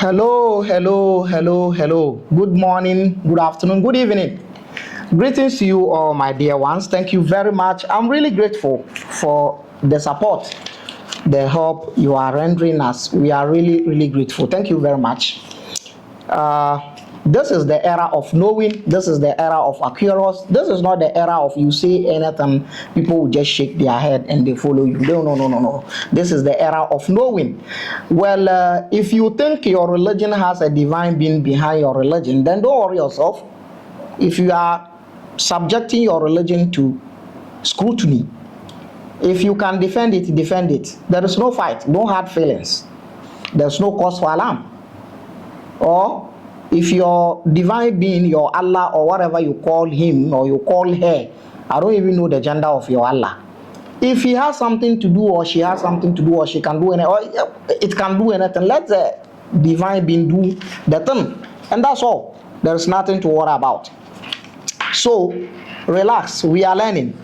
Hello, hello, hello, hello. Good morning, good afternoon, good evening. Greetings to you all, my dear ones. Thank you very much. I'm really grateful for the support, the help you are rendering us. We are really, really grateful. Thank you very much. This is the era of knowing. This is the era of accuracy. This is not the era of you say anything, people will just shake their head and they follow you. No, no, no, no, no. This is the era of knowing. Well, if you think your religion has a divine being behind your religion, then don't worry yourself. If you are subjecting your religion to scrutiny, if you can defend it, defend it. There is no fight, no hard feelings. There's no cause for alarm. Or if your divine being, your Allah or whatever you call him or you call her, I don't even know the gender of your Allah. If he has something to do or she has something to do or she can do anything, or it can do anything, let the divine being do the thing. And that's all. There's nothing to worry about. So relax, we are learning.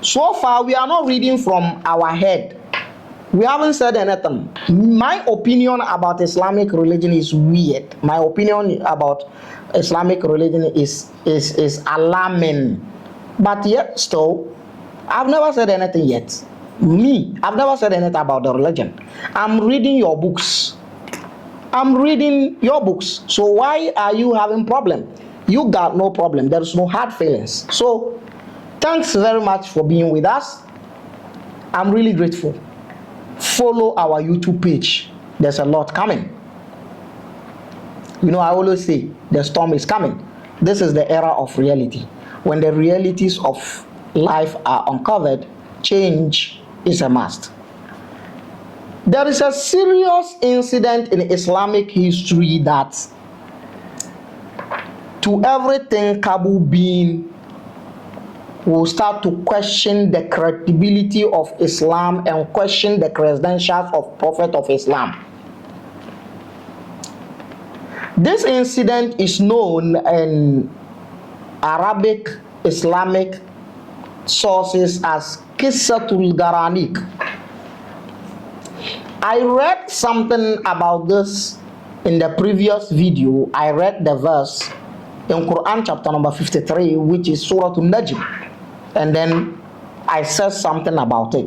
So far, we are not reading from our head. We haven't said anything. My opinion about Islamic religion is weird. My opinion about Islamic religion is alarming. But yet still, I've never said anything yet. I've never said anything about the religion. I'm reading your books. I'm reading your books. So why are you having problem? You got no problem. There's no hard feelings. So thanks very much for being with us. I'm really grateful. Follow our YouTube page. There's a lot coming. You know, I always say the storm is coming. This is the era of reality. When the realities of life are uncovered, change is a must. There is a serious incident in Islamic history that to everything Kabu being will start to question the credibility of Islam and question the credentials of Prophet of Islam. This incident is known in Arabic Islamic sources as Qissatul Garanik. I read something about this in the previous video. I read the verse in Quran chapter number 53, which is Surah An-Najm. And then I said something about it.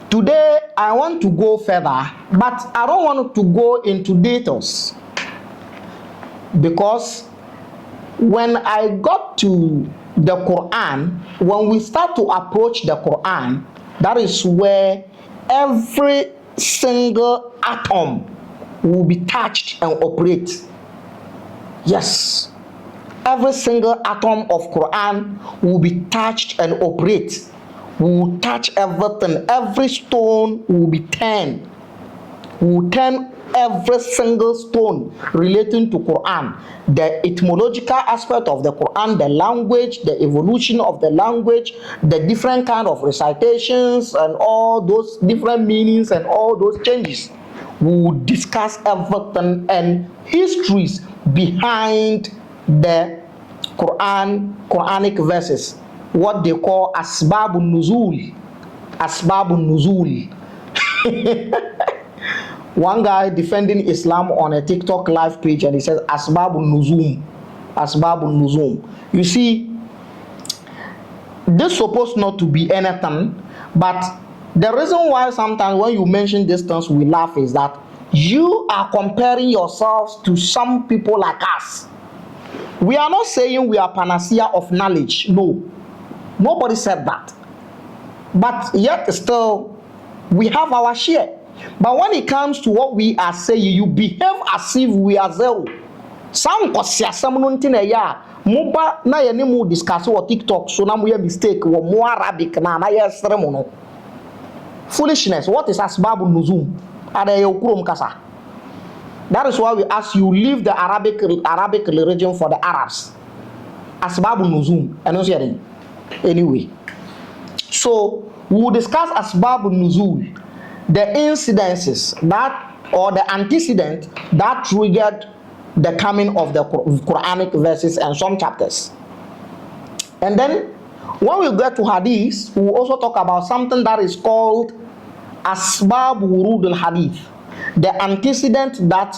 Today, I want to go further, but I don't want to go into details. Because when I got to the Quran, when we start to approach the Quran, that is where every single atom will be touched and operate. Yes. Every single atom of Quran will be touched and operate. Will touch everything. Every stone will be turned. Will turn every single stone relating to Quran. The etymological aspect of the Quran, the language, the evolution of the language, the different kind of recitations and all those different meanings and all those changes. We will discuss everything and histories behind the Quranic verses, what they call Asbabun Nuzul. Asbabun Nuzul. One guy defending Islam on a TikTok live page and he says Asbabun Nuzum. Asbabun Nuzum. You see, this is supposed not to be anything, but the reason why sometimes when you mention these things we laugh is that you are comparing yourselves to some people like us. We are not saying we are panacea of knowledge. No. Nobody said that. But yet still, we have our share. But when it comes to what we are saying, you behave as if we are zero. Some Muba na ye mu discuss on TikTok, so na mu mistake wo mu Arabic na ye seremo no. Foolishness. What is asbabun nuzum? Ada ye okurom kasa. That is why we ask you leave the Arabic religion for the Arabs. Asbabun nuzum. Anyway, so we will discuss asbabun nuzul, the incidences that or the antecedent that triggered the coming of the Quranic verses and some chapters. And then when we get to hadith, we will also talk about something that is called asbab wurud al hadith. the antecedent that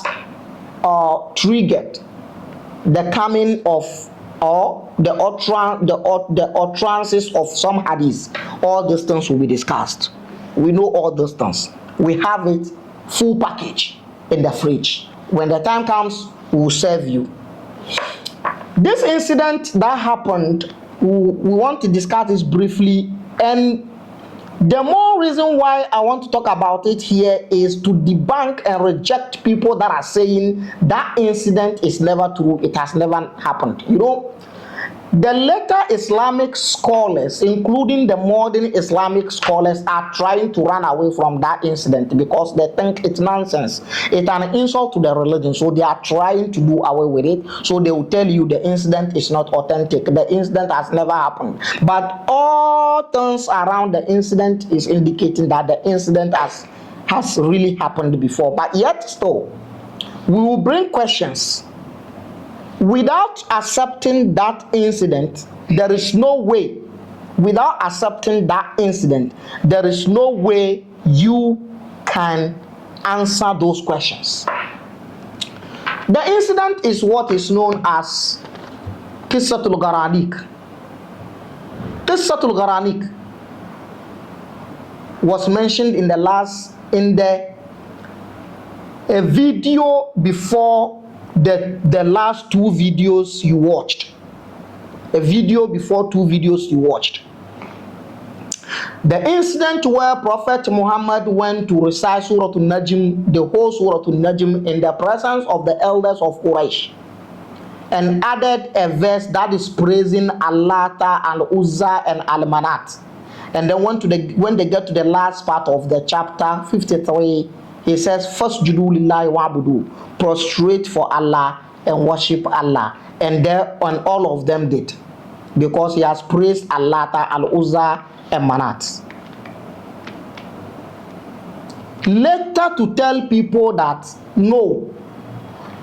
triggered the coming of or the utterances of some hadiths. All these things will be discussed. We know all these things. We have it full package in the fridge. When the time comes, we will serve you. This incident that happened, we want to discuss this briefly, and the more reason why I want to talk about it here is to debunk and reject people that are saying that incident is never true, it has never happened. You know, the later Islamic scholars, including the modern Islamic scholars, are trying to run away from that incident because they think it's nonsense. It's an insult to the religion, so they are trying to do away with it. So they will tell you the incident is not authentic. The incident has never happened. But all things around the incident is indicating that the incident has really happened before. But yet still, we will bring questions. Without accepting that incident, there is no way. Without accepting that incident, there is no way you can answer those questions. The incident is what is known as Qissatul Gharanik. Qissatul Gharanik was mentioned in the video before the last two videos you watched. A video before two videos you watched. The incident where Prophet Muhammad went to recite Surah Al-Najm, the whole Surah Al-Najm, in the presence of the elders of Quraysh, and added a verse that is praising Allata, Al-Uzza, and Al-Manat. And then when they get to the last part of the chapter 53, he says, First Judu Lillahi Wa'budu, prostrate for Allah and worship Allah. And all of them did, because he has praised Allata, Al-Uzza, and Manat. Later to tell people that no,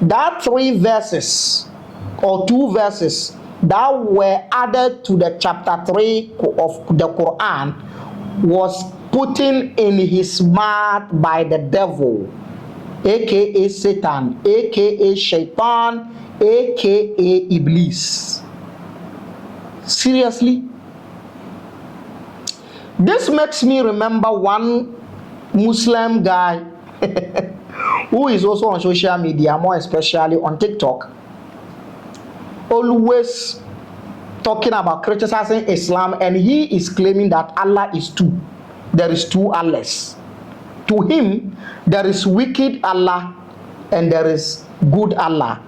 that 3 verses or 2 verses that were added to the chapter 3 of the Quran was putting in his mouth by the devil, aka Satan, aka Shaitan, aka Iblis. Seriously? This makes me remember one Muslim guy who is also on social media, more especially on TikTok, always talking about criticizing Islam, and he is claiming that Allah is two. There is 2 Allahs. To him, there is wicked Allah and there is good Allah.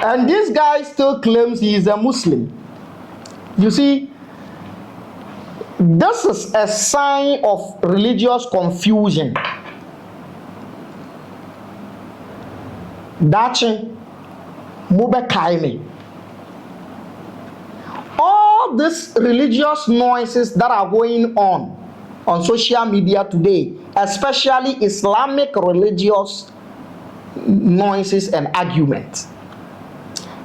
And this guy still claims he is a Muslim. You see, this is a sign of religious confusion. Dachi Mube Kaime. All these religious noises that are going on social media today, especially Islamic religious noises and arguments,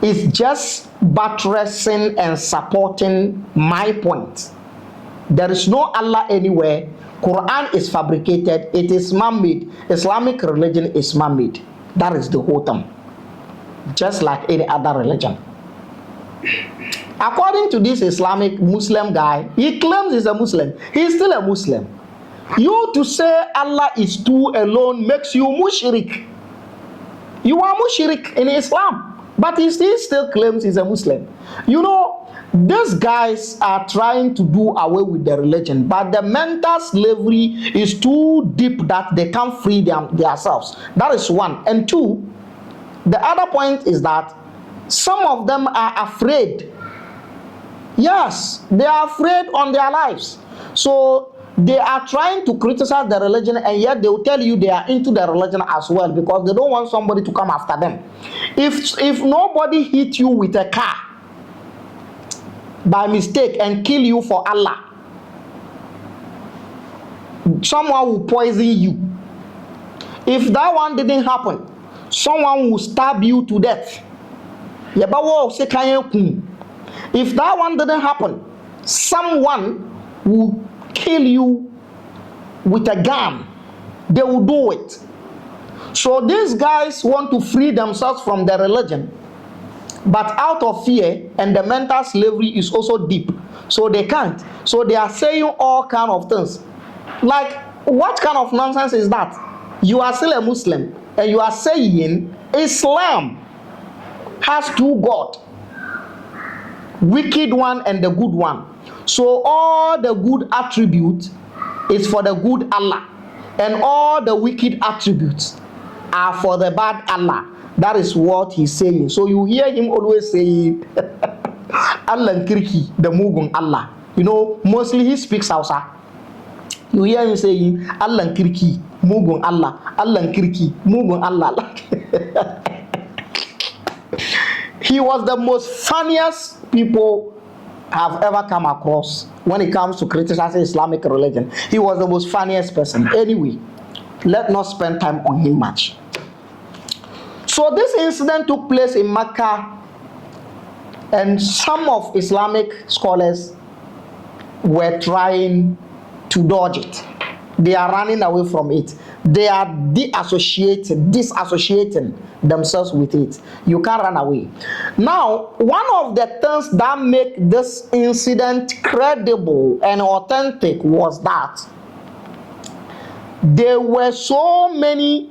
is just buttressing and supporting my point. There is no Allah anywhere. Quran is fabricated. It is man-made. Islamic religion is man-made. That is the whole thing. Just like any other religion. According to this Islamic Muslim guy, he claims he's a Muslim. He is still a Muslim. You to say Allah is two alone makes you mushrik. You are mushrik in Islam, but he still claims he's a Muslim. You know, these guys are trying to do away with the religion, but the mental slavery is too deep that they can't free themselves. That is one. And 2, the other point is that some of them are afraid. Yes, they are afraid on their lives. So they are trying to criticize the religion, and yet they will tell you they are into the religion as well, because they don't want somebody to come after them. If nobody hit you with a car by mistake and kill you for Allah, someone will poison you. If that one didn't happen, someone will stab you to death. If that one didn't happen, someone will kill you with a gun, they will do it. So these guys want to free themselves from their religion, but out of fear, and the mental slavery is also deep, so they can't. So they are saying all kind of things. Like, what kind of nonsense is that? You are still a Muslim and you are saying Islam has two gods, wicked one and the good one. So all the good attributes is for the good Allah, and all the wicked attributes are for the bad Allah. That is what he's saying. So you hear him always saying Allah Kirki, the Mugun Allah. You know, mostly he speaks Hausa. You hear him saying Allah Kirki, Mugun Allah, Allah Kirki, Mugun Allah. He was the most funniest people have ever come across when it comes to criticizing Islamic religion. He was the most funniest person. Anyway, let's not spend time on him much. So this incident took place in Mecca, and some of Islamic scholars were trying to dodge it. They are running away from it. They are disassociating themselves with it. You can't run away. Now, one of the things that make this incident credible and authentic was that there were so many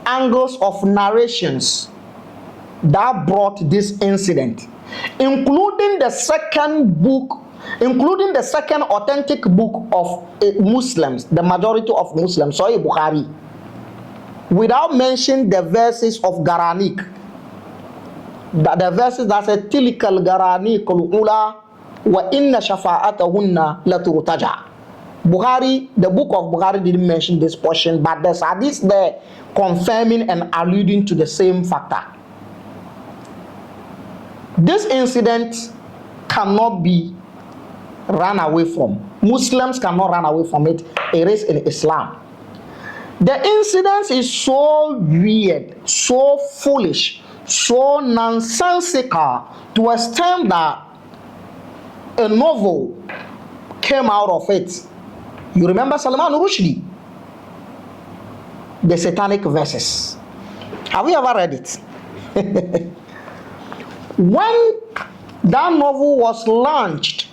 angles of narrations that brought this incident, including the second authentic book of Muslims, the majority of Muslims, Sahih Bukhari, without mentioning the verses of Garanik. The verses that say Tilikal Garanik ula wa inna shafa'atahunna laturtaja. Bukhari, the book of Bukhari didn't mention this portion, but there's hadith there confirming and alluding to the same factor. This incident cannot be run away from. Muslims cannot run away from it. It is in Islam. The incident is so weird, so foolish, so nonsensical to a extent that a novel came out of it. You remember Salman Rushdie? The Satanic verses. Have you ever read it? When that novel was launched,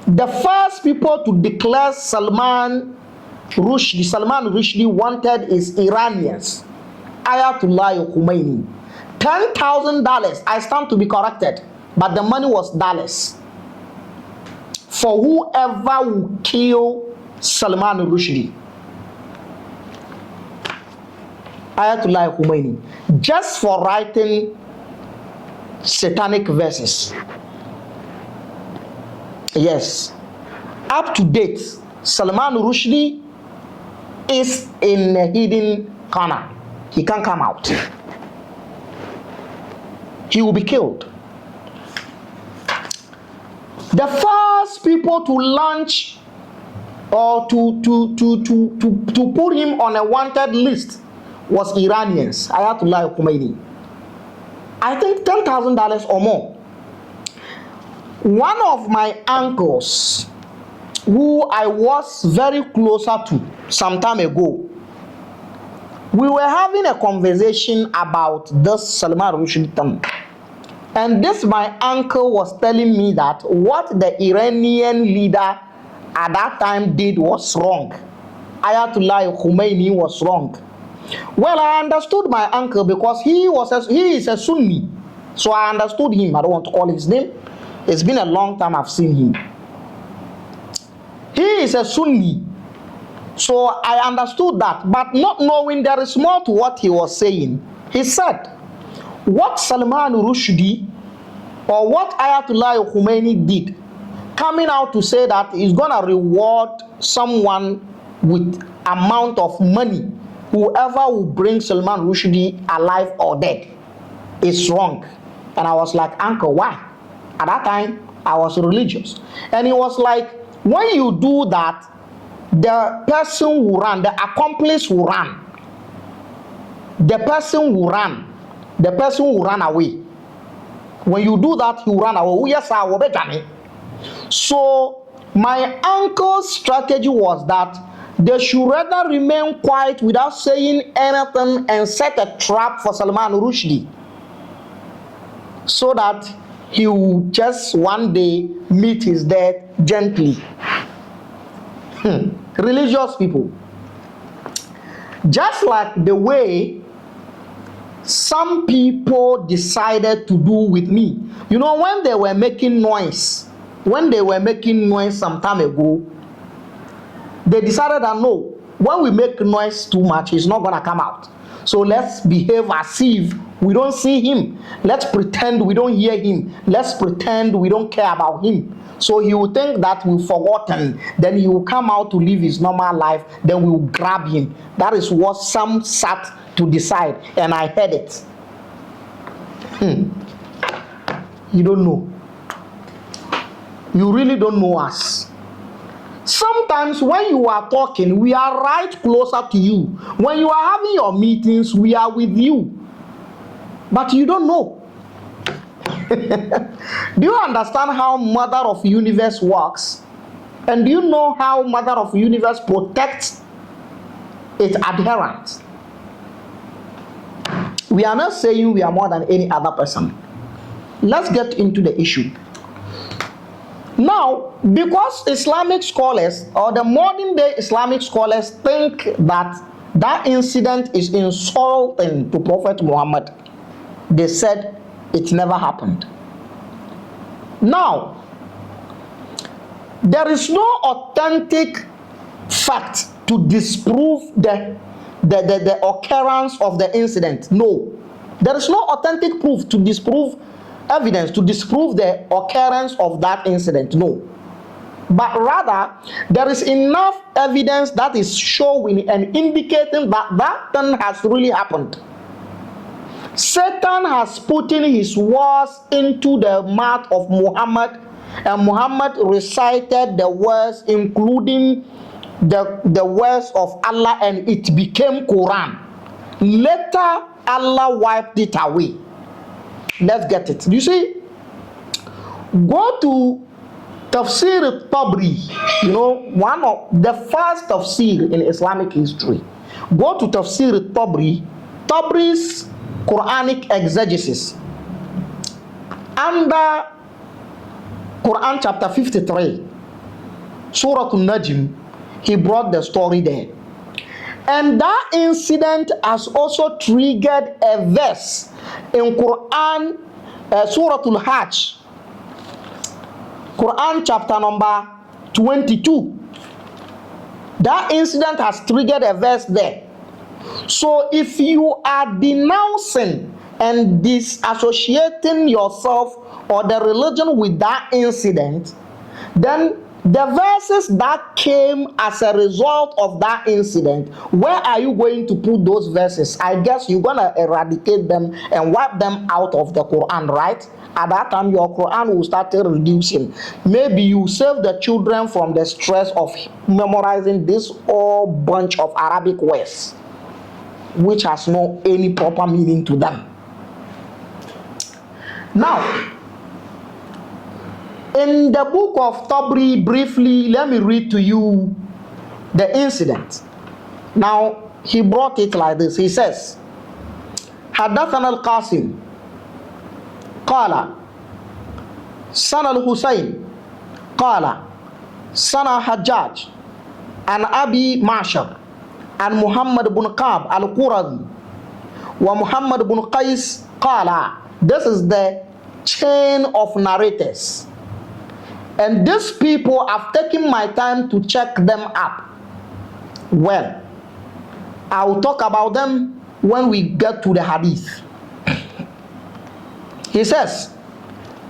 the first people to declare Salman Rushdie wanted is Iranians. Ayatollah Khomeini. $10,000. I stand to be corrected, but the money was dollars for whoever would kill Salman Rushdie. Ayatollah Khomeini, just for writing satanic verses. Yes, up to date, Salman Rushdie is in a hidden corner. He can't come out. He will be killed. The first people to launch or to put him on a wanted list was Iranians, Ayatollah Khomeini. I think $10,000 or more. One of my uncles, who I was very closer to some time ago, we were having a conversation about this Salman Rushdie thing. And this my uncle was telling me that what the Iranian leader at that time did was wrong. Ayatollah Khomeini was wrong. Well, I understood my uncle because he is a Sunni. So I understood him. I don't want to call his name. It's been a long time I've seen him. He is a Sunni. So I understood that. But not knowing there is more to what he was saying, he said, what Salman Rushdie or what Ayatollah Khomeini did, coming out to say that he's going to reward someone with amount of money, whoever will bring Salman Rushdie alive or dead, is wrong. And I was like, uncle, why? At that time, I was religious. And he was like, when you do that, the person who ran, the accomplice who ran, the person who ran, the person who ran away. When you do that, you run away. So My uncle's strategy was that they should rather remain quiet without saying anything and set a trap for Salman Rushdie so that he will just one day meet his death gently. Religious people. Just like the way some people decided to do with me. You know, when they were making noise some time ago, they decided that no, when we make noise too much, he's not gonna come out. So let's behave as if we don't see him. Let's pretend we don't hear him. Let's pretend we don't care about him. So he will think that we've forgotten. Then he will come out to live his normal life. Then we will grab him. That is what some sat to decide. And I heard it. You don't know. You really don't know us. Sometimes when you are talking, we are right closer to you. When you are having your meetings, we are with you. But you don't know. Do you understand how Mother of the Universe works? And do you know how Mother of the Universe protects its adherents? We are not saying we are more than any other person. Let's get into the issue. Now, because Islamic scholars or the modern day Islamic scholars think that that incident is insulting to Prophet Muhammad, they said it never happened. Now, there is no authentic fact to disprove the occurrence of the incident. No, there is no authentic proof to disprove evidence to disprove the occurrence of that incident. No, but rather there is enough evidence that is showing and indicating that that thing has really happened. Satan has put in his words into the mouth of Muhammad, and Muhammad recited the words, including the words of Allah, and it became Quran. Later, Allah wiped it away. Let's get it. You see, go to Tafsir Tabri, you know, one of the first tafsir in Islamic history. Go to Tafsir Tabri, Tabri's Quranic exegesis. Under Quran chapter 53, Surah Al-Najm, he brought the story there. And that incident has also triggered a verse in Quran, Surah Al-Hajj, Quran chapter number 22. That incident has triggered a verse there. So if you are denouncing and disassociating yourself or the religion with that incident, then the verses that came as a result of that incident, where are you going to put those verses? I guess you're going to eradicate them and wipe them out of the Quran, right? At that time, your Quran will start reducing. Maybe you save the children from the stress of memorizing this whole bunch of Arabic words, which has no any proper meaning to them. Now, in the book of Tabri, briefly, let me read to you the incident. Now, he brought it like this. He says, حدثنا القاسم قال سنة الحسين قال سنة حجاج عن أبي معشر عن محمد بن كعب القرظي ومحمد بن قيس قال. This is the chain of narrators. And these people, I've taken my time to check them up. Well, I will talk about them when we get to the hadith. He says,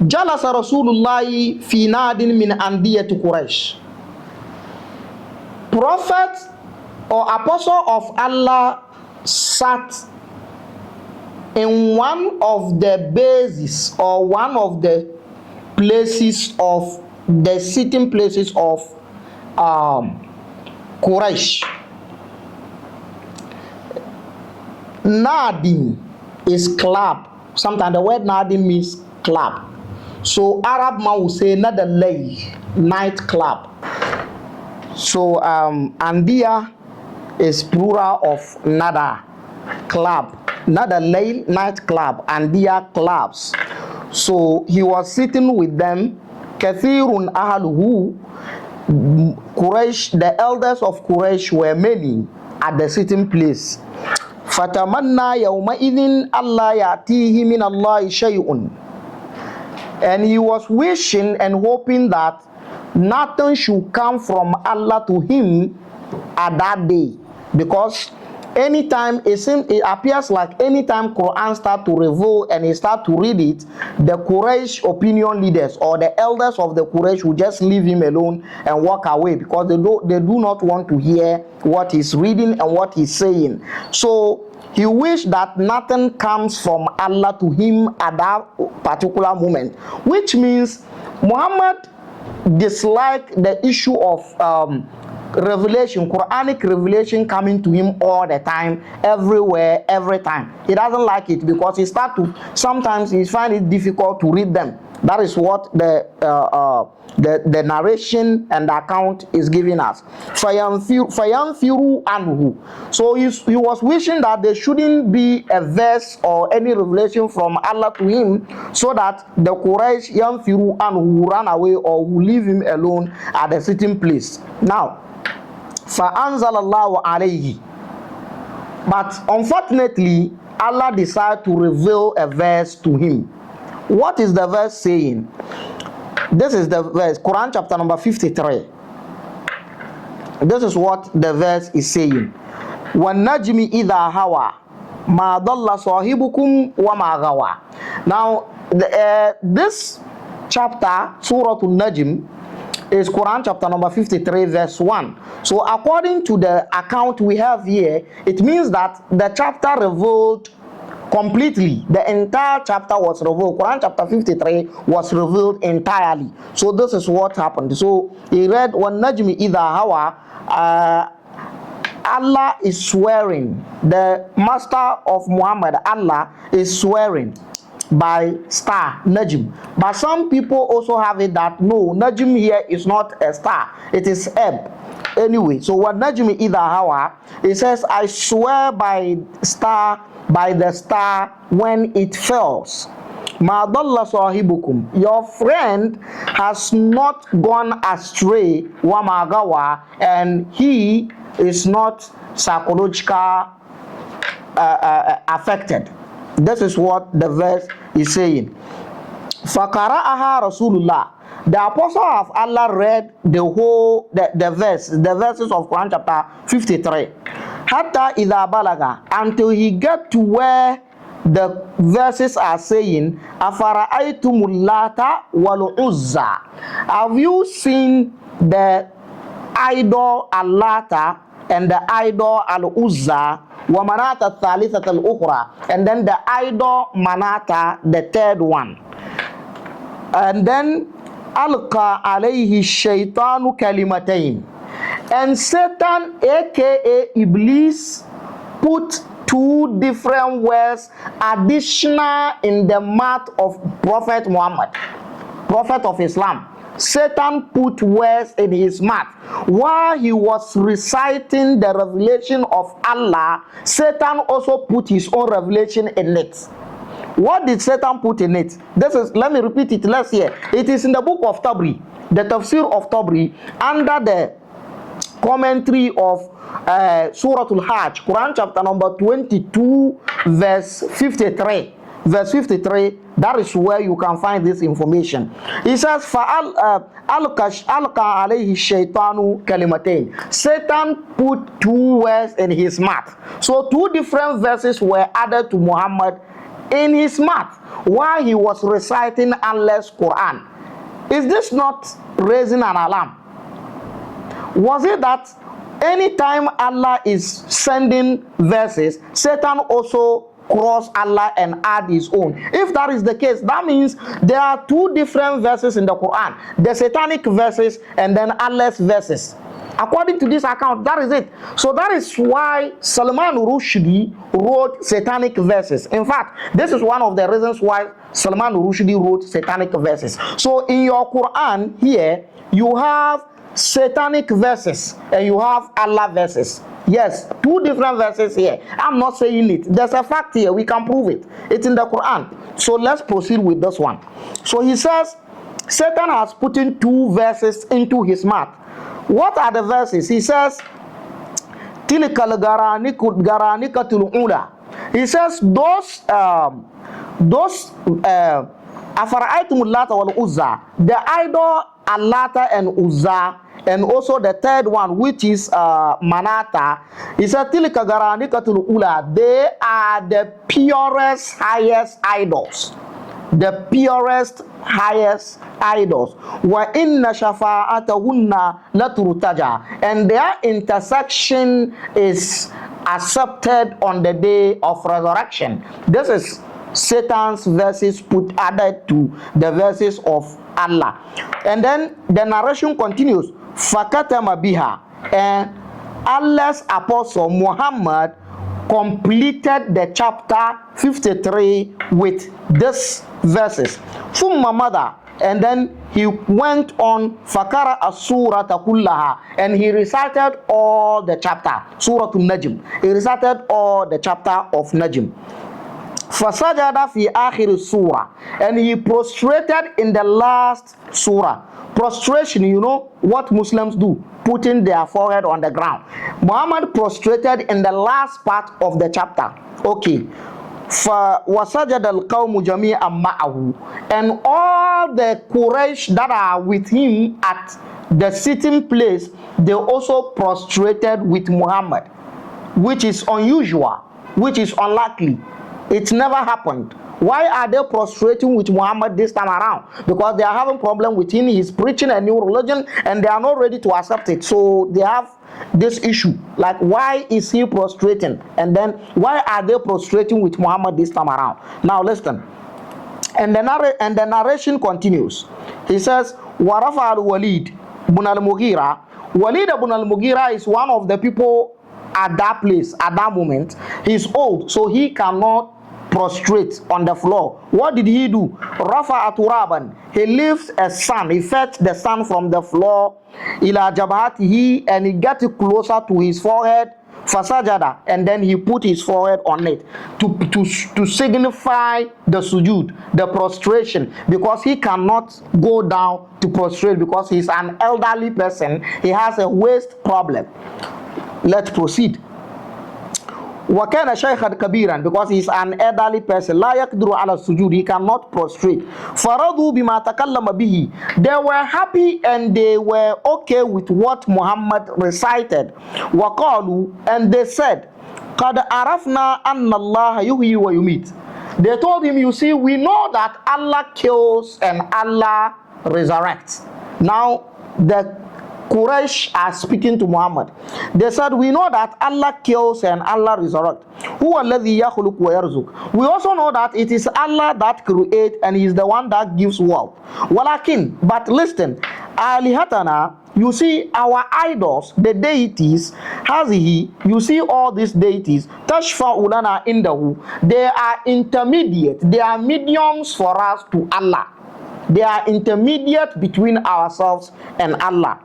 جلس رسول الله في ناد من أندية قريش. Prophet or apostle of Allah sat in one of the bases or one of the places of the sitting places of Quraysh. Nadim is club. Sometimes the word Nadim means club. So Arab man will say nada lay, night club. So Andia is plural of nada, club. Nada lay, night club, Andia clubs. So he was sitting with them. Kathirun ahluhu, Quraysh, the elders of Quraysh were many at the sitting place. Fatamanna yawma idhin alla ya'tihi min Allahi shay'un. And he was wishing and hoping that nothing should come from Allah to him at that day, because anytime it appears like anytime Quran start to reveal and he start to read it, the Quraysh opinion leaders or the elders of the Quraysh will just leave him alone and walk away, because they do not want to hear what he's reading and what he's saying. So he wished that nothing comes from Allah to him at that particular moment, which means Muhammad disliked the issue of revelation, Quranic revelation coming to him all the time, everywhere, every time. He doesn't like it because sometimes he finds it difficult to read them. That is what the narration and the account is giving us. Fayanfiru anhu. So he was wishing that there shouldn't be a verse or any revelation from Allah to him, so that the Quraysh yanfiru anhu will run away or will leave him alone at the sitting place. Now, fa'anzalallahu alayhi. But unfortunately, Allah decided to reveal a verse to him. What is the verse saying? This is the verse, Quran chapter number 53. This is what the verse is saying. وَالنَّجْمِ إِذَا هَوَى مَا ضَلَّ صَاحِبُكُمْ وَمَا غَوَى. Now, this chapter, Surah Al-Najm, is Quran chapter number 53 verse 1. So according to the account we have here, it means that the chapter revealed completely. The entire chapter was revealed. Quran chapter 53 was revealed entirely. So this is what happened. So he read, وَالنَّجْمِ إِذَا هَوَى. Allah is swearing. The master of Muhammad, Allah, is swearing by star, Najm. But some people also have it that no, Najm here is not a star, it is ebb. Anyway, so what Najm Ida Hawa, it says, I swear by the star when it falls. Ma dalla sahibukum, your friend has not gone astray, wa magawa, and he is not psychological affected. This is what the verse is saying. Fakara'aha Rasulullah. The apostle of Allah read the verses of Quran chapter 53. Hatta idha balaga, until he get to where the verses are saying, Afara'aytumul lata wal uzza. Have you seen the idol al-lata and the idol al-uzza, wa manata thalithat al-ukhra, and then the idol manata, the third one? And then alqa alayhi shaytanu kalimatain, and Satan aka Iblis put two different words additional in the mouth of Prophet Muhammad, Prophet of Islam. Satan put words in his mouth while he was reciting the revelation of Allah. Satan also put his own revelation in it. What did Satan put in it? Let me repeat it. Let's hear. It is in the book of Tabri, the tafsir of Tabri, under the commentary of Surah Al-Hajj, Quran chapter number 22, verse 53. Verse 53, that is where you can find this information. He says, alqa alayhi shaytanu kalimatain. Satan put two words in his mouth. So two different verses were added to Muhammad in his mouth while he was reciting Allah's Quran. Is this not raising an alarm? Was it that anytime Allah is sending verses, Satan also cross Allah and add his own? If that is the case, that means there are two different verses in the Quran, the satanic verses and then Allah's verses. According to this account, that is it. So that is why Salman Rushdie wrote satanic verses. In fact, this is one of the reasons why Salman Rushdie wrote satanic verses. So in your Quran here, you have satanic verses and you have Allah verses. Yes, two different verses here. I'm not saying it. There's a fact here. We can prove it. It's in the Quran. So let's proceed with this one. So he says, Satan has put in two verses into his mouth. What are the verses? He says, Tilikal garanikatul ula. He says, those Afara'aytumul Lata wal Uzza, the idol Allata and Uzza, and also the third one, which is Manata. He said, Tilka garanikatul ula. They are the purest, highest idols. The purest, highest idols. Wa inna shafa'atahunna laturtaja. And their intersection is accepted on the day of resurrection. This is Satan's verses added to the verses of Allah. And then the narration continues. Fakatama biha. And Allah's apostle Muhammad completed the chapter 53 with this verses. Summa mother, and then he went on fakara as-surata kullaha, and he recited all the chapter, Surah Najm. He recited all the chapter of Najm. Fasajada fi akhir surah, and he prostrated in the last surah. Prostration, you know what Muslims do, putting their forehead on the ground. Muhammad prostrated in the last part of the chapter. Okay. وَسَجَدَ الْقَوْمُ جَمِيعًا مَعَهُ, and all the Quraysh that are with him at the sitting place, they also prostrated with Muhammad, which is unusual, which is unlikely. It never happened. Why are they prostrating with Muhammad this time around? Because they are having problem with him. He's preaching a new religion and they are not ready to accept it. So they have this issue. Like, why is he prostrating? And then why are they prostrating with Muhammad this time around? Now listen. And the narration continues. He says, Warafa al-Walid ibn al-Mughira. Walid ibn al-Mughira is one of the people at that place, at that moment. He's old, so he cannot prostrate on the floor. What did he do? Rafa aturaban. He lifts a sand. He fetched the sand from the floor. Ila jabhatihi, and he got it closer to his forehead. Fasajada, and then he put his forehead on it to signify the sujud, the prostration, because he cannot go down to prostrate because he's an elderly person. He has a waist problem. Let's proceed. وَكَانَ شَيْخًا كَبِيرًا, because he's an elderly person. لَا يَقْدِرُ عَلَى السُّجُودِ, he cannot prostrate. فَرَضُوا بِمَا تَكَلَّمَ بِهِ, they were happy and they were okay with what Muhammad recited. وَقَالُوا, and they said, قَدْ عَرَفْنَا أَنَّ اللَّهَ يُحْيِي وَيُمِيتُ. They told him, you see, we know that Allah kills and Allah resurrects. Now the Quraysh are speaking to Muhammad. They said, we know that Allah kills and Allah resurrects. Huwa alladhi yakhluqu wa yarzuq. We also know that it is Allah that creates and He is the one that gives wealth. Walakin, but listen, alihatana, you see our idols, the deities, hazihi, you see all these deities, tashfa'u lana indahu, they are intermediate, they are mediums for us to Allah. They are intermediate between ourselves and Allah.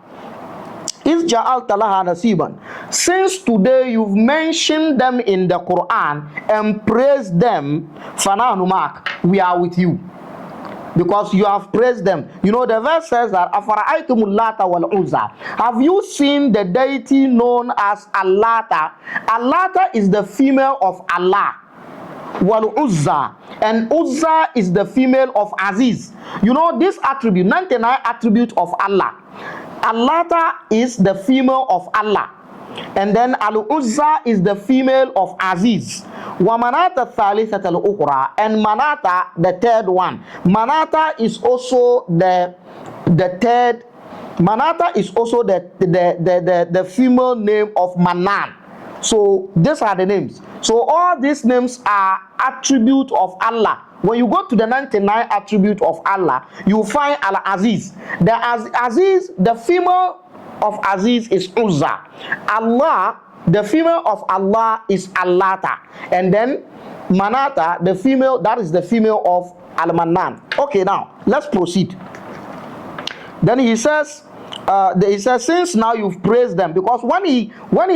Is Ja'al Talaha Nasiban. Since today you've mentioned them in the Quran and praised them, Fanahnu Mak, we are with you. Because you have praised them. You know, the verse says that Afara'aytumul Lata wal Uzza. Have you seen the deity known as Allata? Allata is the female of Allah. Wal Uzza, and Uzza is the female of Aziz. You know this attribute, 99 attribute of Allah. Allata is the female of Allah, and then Al Uzza is the female of Aziz. Wa Manata Thalithat al Ukhra, and Manata the third one. Manata is also the third. Manata is also the female name of Manan. So these are the names. So all these names are attributes of Allah. When you go to the 99 attribute of Allah, you find Al-Aziz. The Aziz, the female of Aziz is Uzza. Allah, the female of Allah is Allata. And then Manata, the female, that is the female of Al-Mannan. Okay, now let's proceed. Then he says, since now you've praised them, because when he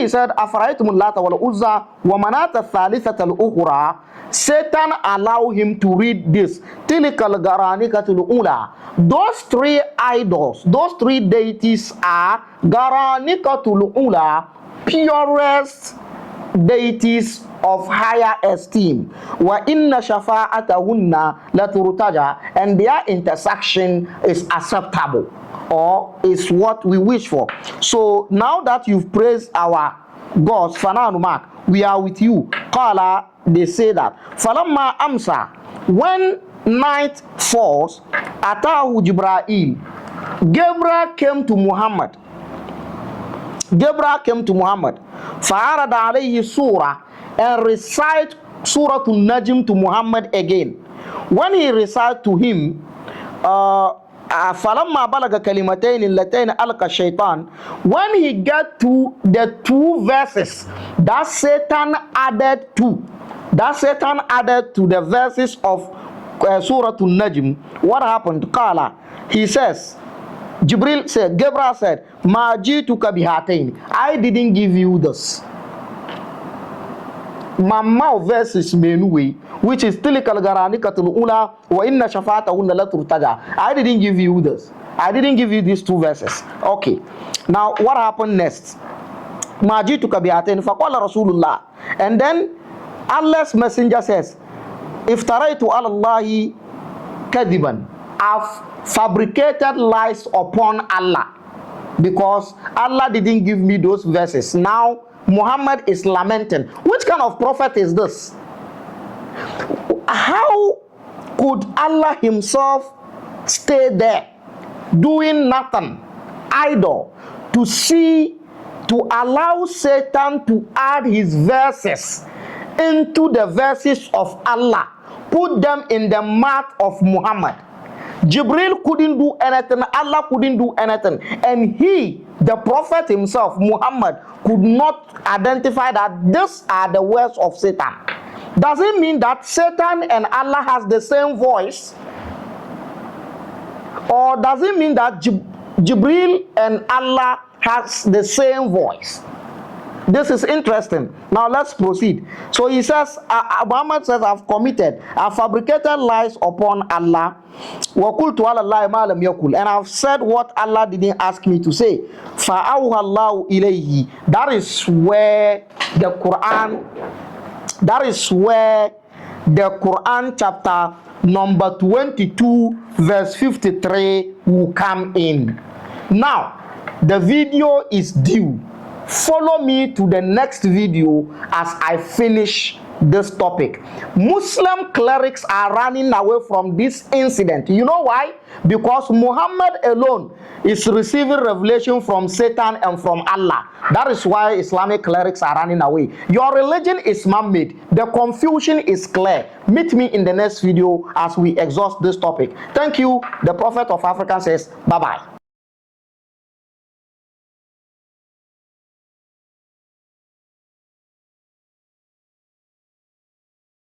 said Afaraytumul Lata wal Uzza wa Manata Thalithat al-Ukhra, Satan allowed him to read this. Tilikal Garanikatul Ula. Those three idols, those three deities are Garanikatul Ula, purest deities of higher esteem. Wa inna shafa'atahunna laturtaja, and their intersection is acceptable, or is what we wish for. So now that you've praised our gods, Fananumak, we are with you. Qala, they say that. Falamma amsa, when night falls, Atahu Jibra'il, Gabriel came to Muhammad. Gabriel came to Muhammad. Fa'arada alayhi surah, and recite Surah Najm to Muhammad again. When he recited to him, فَلَمَّا بَلَغَ كَلِمَتَيْنِ اللَّتَيْنِ أَلْقَى الشَّيْطَانِ, when he get to the two verses that Satan added to, the verses of Surah Najm, what happened? Qala, he says, Gabriel said, Ma jituka bihatain, I didn't give you this. Mamma verses menuwe, which is Tilikal Garanikatul Ula wa inna shafa'atahunna laturtaja. I didn't give you this. I didn't give you these two verses. Okay. Now what happened next? Ma jituka bihatain faqala Rasulullah. And then Allah's messenger says, Iftaraitu ala Allahi kadiban, I've fabricated lies upon Allah, because Allah didn't give me those verses. Now Muhammad is lamenting. Which kind of prophet is this? How could Allah himself stay there doing nothing, idle, to allow Satan to add his verses into the verses of Allah, put them in the mouth of Muhammad? Jibril couldn't do anything, Allah couldn't do anything, and he, the prophet himself, Muhammad, could not identify that these are the words of Satan. Does it mean that Satan and Allah has the same voice? Or does it mean that Jibril and Allah has the same voice? This is interesting. Now let's proceed. So he says, Muhammad says, I've fabricated lies upon Allah. And I've said what Allah didn't ask me to say. That is where the Quran chapter number 22 verse 53 will come in. Now the video is due. Follow me to the next video as I finish this topic. Muslim clerics are running away from this incident. You know why? Because Muhammad alone is receiving revelation from Satan and from Allah. That is why Islamic clerics are running away. Your religion is man-made. The confusion is clear. Meet me in the next video as we exhaust this topic. Thank you. The Prophet of Africa says, bye-bye.